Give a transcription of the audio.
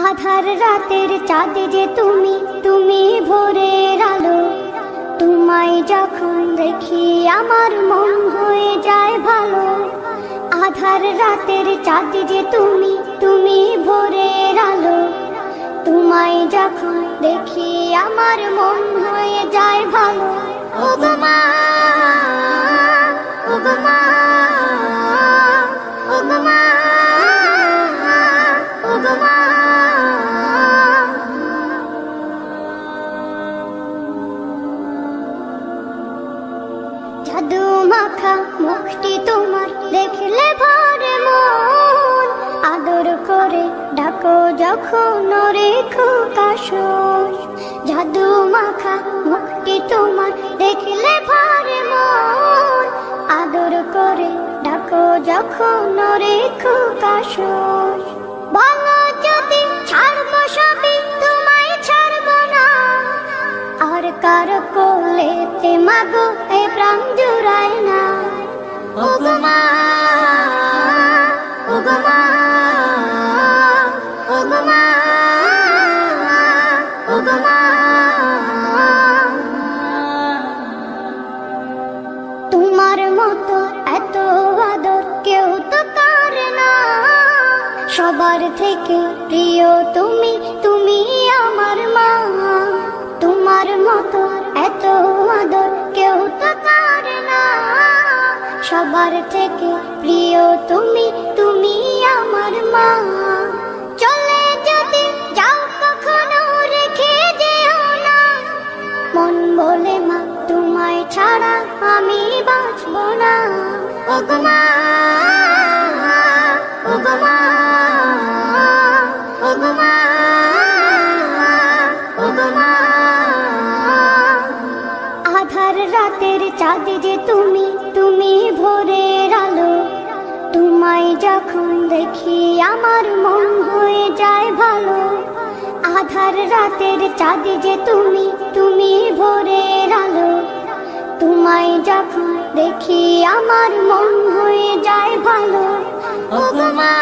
আধার রাতের চাঁদ যে তুমি, তুমি ভোরের আলো। তোমায় যখন দেখি আমার মন হয়ে যায় ভালো। আধার রাতের চাঁদ যে তুমি, তুমি ভোরের আলো। তোমায় যখন দেখি আমার মন হয়ে যায় ভালো। ও গো মা, ও গো মা, ও গো মা, ও গো মা। জাদু মাখা মুখটি তোমার দেখলে ভরে মন। আদর করে ডাকো যখন রেখো কাশন। জাদু মাখা মুখটি তোমার দেখলে ভরে মন। আদর করে ডাকো যখন রেখো কাশন। বলো যদি ছাড়বো সবই, তোমায় ছাড়বো না। আর কার কোলেতে মাগো এ প্রাণ জুড়ায় না। ও গো মা, ও গো মা, ও গো মা, ও গো মা। তোমার মতো এত আদর কেউ তো করে না। সবার থেকে প্রিয় তুমি, তুমি আমার মা। তোমার মতো এত আদর কেউ তো করে না। সবার থেকে প্রিয় তুমি, তুমি আমার মা। চলে যদি যাও কখনো রেখে যেও না। মন বলে মা তোমায় ছাড়া আমি বাঁচবো না। ও গো মা, ও গো মা, ও গো মা, ও গো মা। আধার রাতের চাঁদ যে তুমি, তুমি ভোরের আলো। তোমায় যখন দেখি আমার মন হয়ে যায় ভালো। আধার রাতের চাঁদ যে তুমি, তুমি ভোরের আলো। তোমায় যখন দেখি আমার মন হয়ে যায় ভালো। ও গো মা।